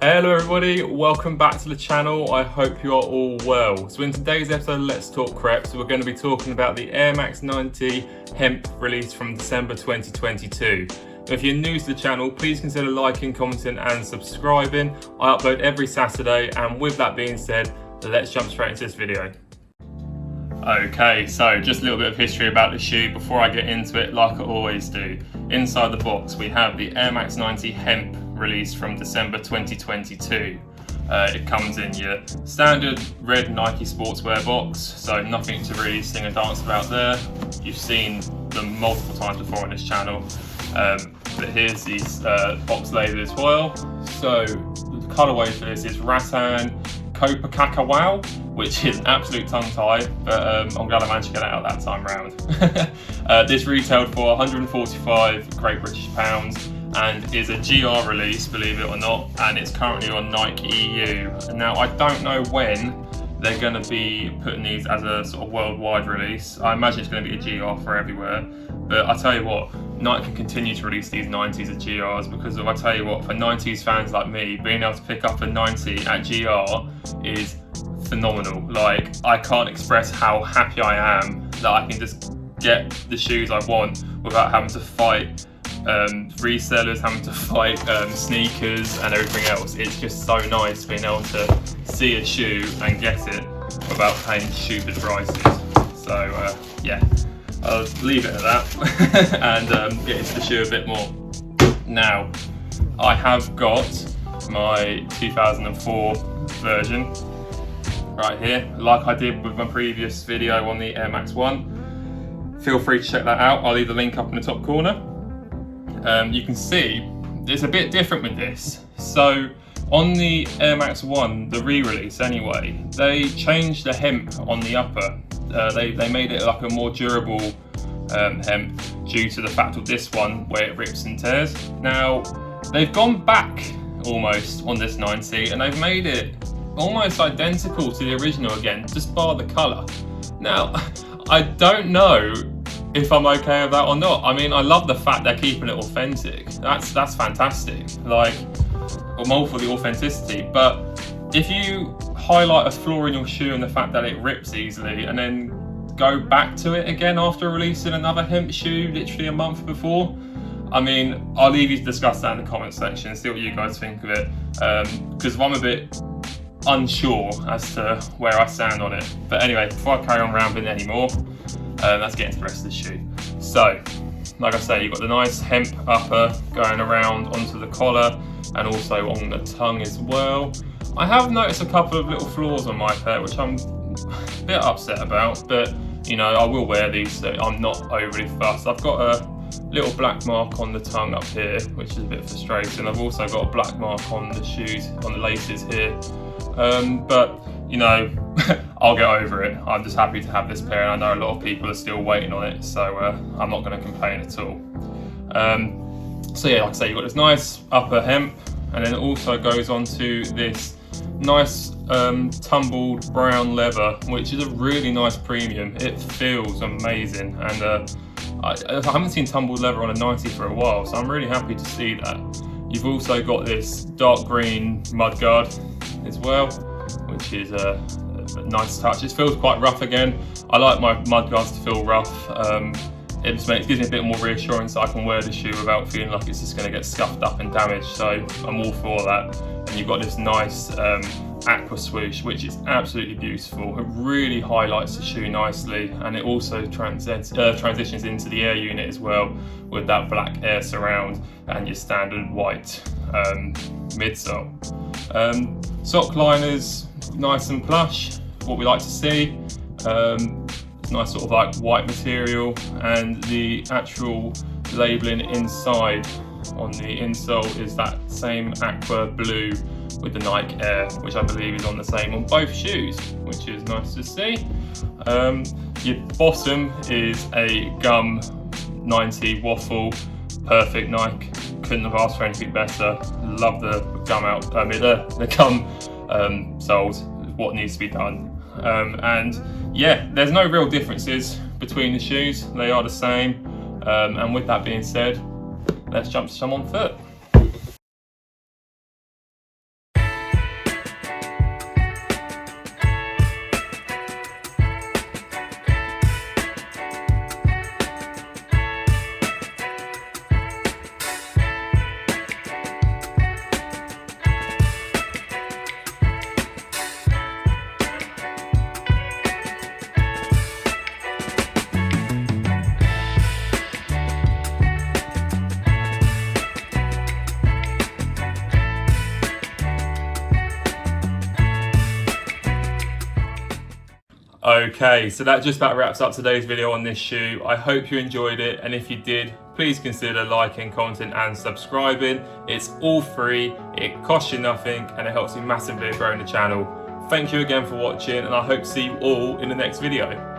Hello everybody, welcome back to the channel. I hope you are all well. So in today's episode, Let's Talk Creps, we're going to be talking about the Air Max 90 Hemp released from December 2022. If you're new to the channel, please consider liking, commenting and subscribing. I upload every Saturday, and with that being said, let's jump straight into this video. Okay, so just a little bit of history about the shoe before I get into it like I always do. Inside the box we have the Air Max 90 Hemp released from December 2022. It comes in your standard red Nike sportswear box, so nothing to really sing and dance about there. You've seen them multiple times before on this channel, but here's these box label as well. So the colourway for this is Rattan Copa Cacao, which is an absolute tongue tie, but I'm glad I managed to get it out that time round. This retailed for 145 Great British pounds and is a GR release, believe it or not, and it's currently on Nike EU. Now I don't know when they're going to be putting these as a sort of worldwide release. I imagine it's going to be a GR for everywhere, but I tell you what, Nike can continue to release these 90s as GRs, because I tell you what, for 90s fans like me, being able to pick up a 90 at GR is phenomenal. Like, I can't express how happy I am that I can just get the shoes I want without having to fight resellers, having to fight sneakers and everything else. It's just so nice being able to see a shoe and get it without paying stupid prices. So yeah, I'll leave it at that and get into the shoe a bit more. Now, I have got my 2004 version right here, like I did with my previous video on the Air Max 1. Feel free to check that out. I'll leave the link up in the top corner. You can see it's a bit different with this. So on the Air Max 1, the re-release anyway, they changed the hemp on the upper. They made it like a more durable hemp due to the fact of this one where it rips and tears. Now they've gone back almost on this 90 and they've made it almost identical to the original again, just bar the colour. Now I don't know if I'm okay with that or not. I mean, I love the fact they're keeping it authentic. That's fantastic. Like, I'm all for the authenticity, but if you highlight a flaw in your shoe and the fact that it rips easily and then go back to it again after releasing another hemp shoe literally a month before, I mean, I'll leave you to discuss that in the comment section and see what you guys think of it, because I'm a bit unsure as to where I stand on it. But anyway, before I carry on rambling anymore, let's get into the rest of the shoe. So, like I say, you've got the nice hemp upper going around onto the collar and also on the tongue as well. I have noticed a couple of little flaws on my pair, which I'm a bit upset about, but you know, I will wear these, so I'm not overly fussed. I've got a little black mark on the tongue up here, which is a bit frustrating. I've also got a black mark on the shoes, on the laces here. But you know, I'll get over it. I'm just happy to have this pair, and I know a lot of people are still waiting on it, so I'm not going to complain at all. So yeah, like I say, you've got this nice upper hemp, and then it also goes on to this nice tumbled brown leather, which is a really nice premium. It feels amazing, and I haven't seen tumbled leather on a 90 for a while, so I'm really happy to see that. You've also got this dark green mudguard as well, which is a nice touch. It feels quite rough again. I like my mudguards to feel rough. It gives me a bit more reassurance that I can wear the shoe without feeling like it's just going to get scuffed up and damaged, so I'm all for that. And you've got this nice aqua swoosh, which is absolutely beautiful. It really highlights the shoe nicely, and it also transitions into the air unit as well with that black air surround and your standard white midsole. Sock liners, nice and plush, what we like to see. Nice sort of like white material, and the actual labelling inside on the insole is that same aqua blue with the Nike Air, which I believe is on the same on both shoes, which is nice to see. Your bottom is a gum 90 waffle, perfect Nike. Couldn't have asked for anything better. Love the gum the gum soles. What needs to be done. And yeah, there's no real differences between the shoes. They are the same. And with that being said, let's jump to some on foot. Okay, so that just about wraps up today's video on this shoe. I hope you enjoyed it, and if you did, please consider liking, commenting and subscribing. It's all free, it costs you nothing, and it helps me massively growing the channel. Thank you again for watching, and I hope to see you all in the next video.